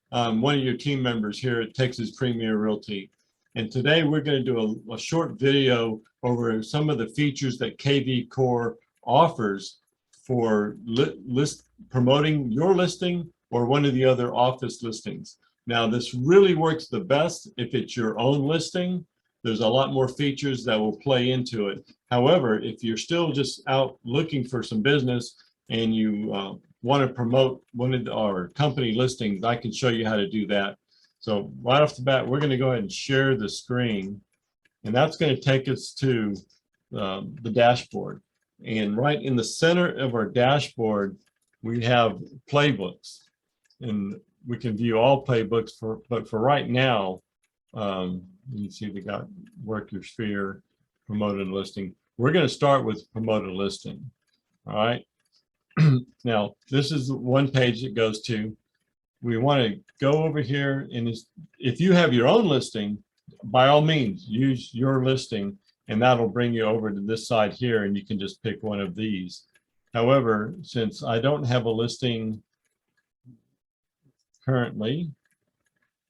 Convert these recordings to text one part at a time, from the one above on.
one of your team members here at Texas Premier Realty. And today we're going to do a short video over some of the features that KvCore offers for promoting your listing or one of the other office listings. Now, this really works the best if it's your own listing. There's a lot more features that will play into it. However, if you're still just out looking for some business and you want to promote one of our company listings, I can show you how to do that. So right off the bat, we're going to go ahead and share the screen, and that's going to take us to the dashboard. And right in the center of our dashboard, we have playbooks, and we can view all playbooks but for right now, you can see we got work your sphere, promote a listing. We're going to start with promote a listing. All right. Now, this is one page it goes to. We want to go over here, and if you have your own listing, by all means, use your listing, and that'll bring you over to this side here, and you can just pick one of these. However, since I don't have a listing currently,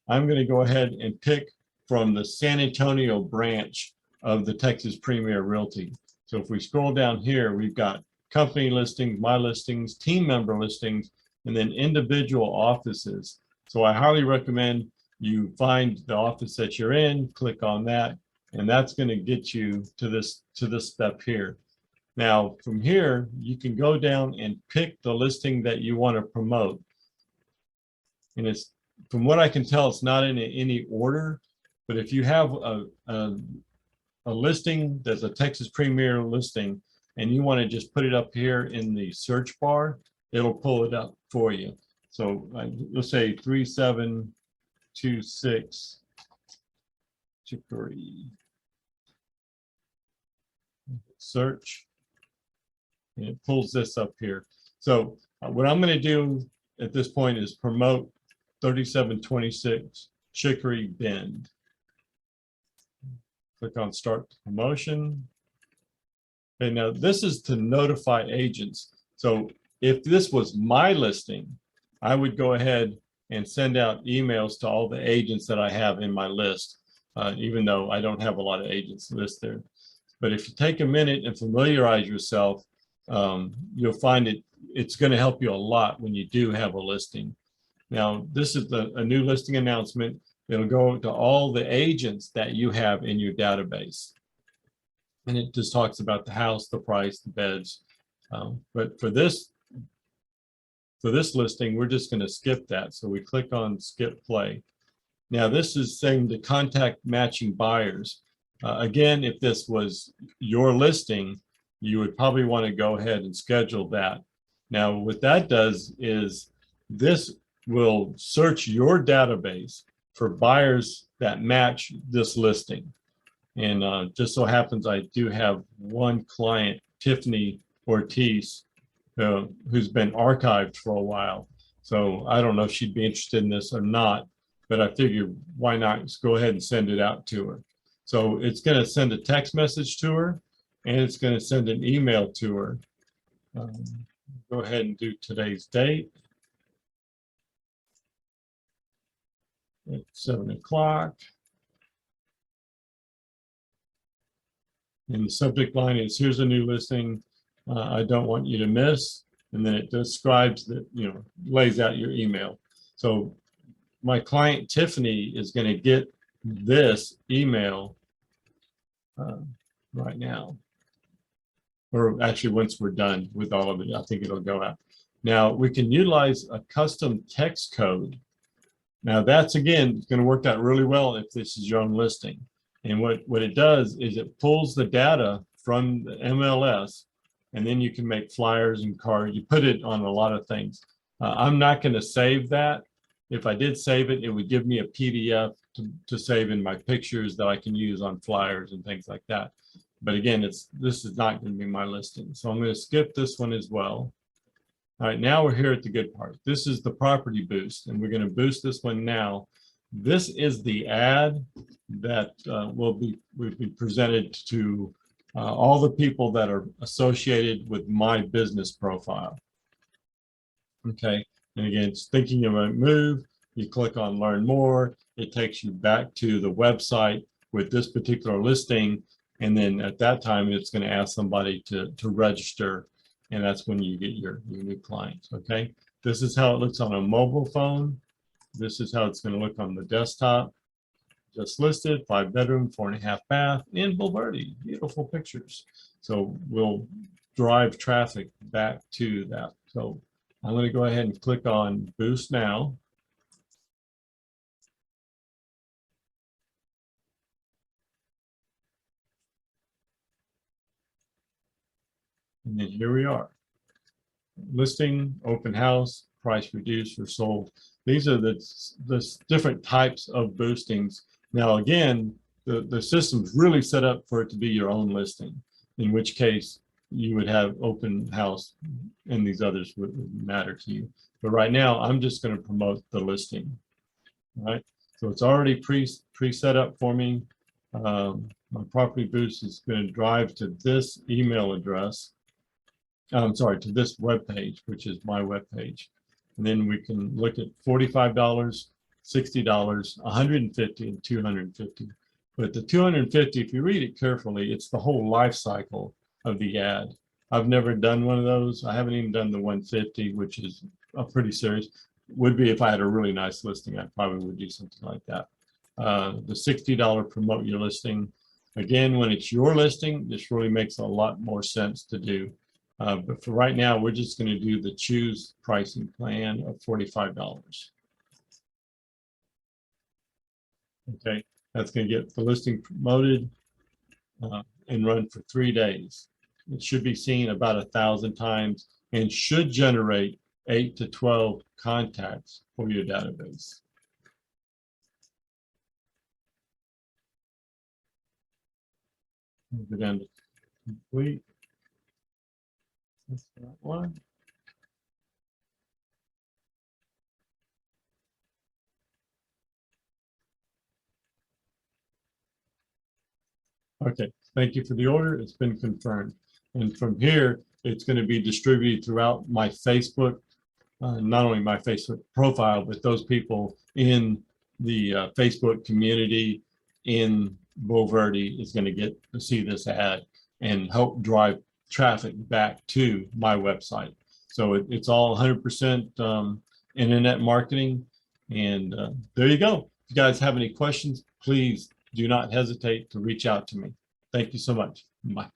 I'm going to go ahead and pick from the San Antonio branch of the Texas Premier Realty. So if we scroll down here, we've got company listings, my listings, team member listings, and then individual offices. So I highly recommend you find the office that you're in, click on that, and that's going to get you to this step here. Now, from here, you can go down and pick the listing that you want to promote. And it's, from what I can tell, it's not in any order, but if you have a listing that's a Texas Premier listing and you want to just put it up here in the search bar, it'll pull it up for you. So let's say 3726 Chicory. Search, and it pulls this up here. So what I'm going to do at this point is promote 3726 Chicory Bend. Click on start promotion. Okay, now this is to notify agents. So if this was my listing, I would go ahead and send out emails to all the agents that I have in my list, even though I don't have a lot of agents listed. But if you take a minute and familiarize yourself, you'll find it's going to help you a lot when you do have a listing. Now, this is a new listing announcement. It'll go to all the agents that you have in your database. And it just talks about the house, the price, the beds. But for this listing, we're just going to skip that. So we click on skip play. Now, this is saying to contact matching buyers. Again, if this was your listing, you would probably want to go ahead and schedule that. Now, what that does is this will search your database for buyers that match this listing. And just so happens I do have one client, Tiffany Ortiz, who's been archived for a while. So I don't know if she'd be interested in this or not, but I figured why not just go ahead and send it out to her. So it's going to send a text message to her, and it's going to send an email to her. Go ahead and do today's date. At 7 o'clock. And the subject line is, here's a new listing I don't want you to miss. And then it describes that, lays out your email. So my client Tiffany is going to get this email right now. Or actually, once we're done with all of it, I think it'll go out. Now, we can utilize a custom text code. Now, that's, again, going to work out really well if this is your own listing. And what it does is it pulls the data from the MLS, and then you can make flyers and cards. You put it on a lot of things. I'm not going to save that. If I did save it, it would give me a PDF to save in my pictures that I can use on flyers and things like that. But again, this is not going to be my listing. So I'm going to skip this one as well. All right, now we're here at the good part. This is the property boost, and we're going to boost this one now. This is the ad that will be presented to all the people that are associated with my business profile. Okay, and again, it's thinking about move. You click on learn more. It takes you back to the website with this particular listing. And then at that time, it's going to ask somebody to register. And that's when you get your new clients. Okay. This is how it looks on a mobile phone. This is how it's going to look on the desktop. Just listed, 5-bedroom, 4.5 bath in Bulverde. Beautiful pictures. So we'll drive traffic back to that. So I'm going to go ahead and click on Boost Now. And then here we are. Listing, open house, price reduced or sold. These are the different types of boostings. Now, again, the system's really set up for it to be your own listing, in which case you would have open house and these others would matter to you. But right now, I'm just going to promote the listing. All right. So it's already pre-set up for me. My property boost is going to drive to this email address. I'm sorry, to this web page, which is my web page. And then we can look at $45, $60, $150, and $250. But the $250, if you read it carefully, it's the whole life cycle of the ad. I've never done one of those. I haven't even done the $150, which is a pretty serious. Would be if I had a really nice listing, I probably would do something like that. The $60 promote your listing. Again, when it's your listing, this really makes a lot more sense to do. But for right now, we're just going to do the choose pricing plan of $45. Okay, that's going to get the listing promoted and run for 3 days. It should be seen about 1,000 times and should generate 8 to 12 contacts for your database. Go down to complete. That's that one. Okay, thank you for the order. It's been confirmed. And from here, it's going to be distributed throughout my Facebook, not only my Facebook profile, but those people in the Facebook community in Bulverde is going to get to see this ad and help drive traffic back to my website. So it's all 100% internet marketing. And there you go. If you guys have any questions, please do not hesitate to reach out to me. Thank you so much. Bye.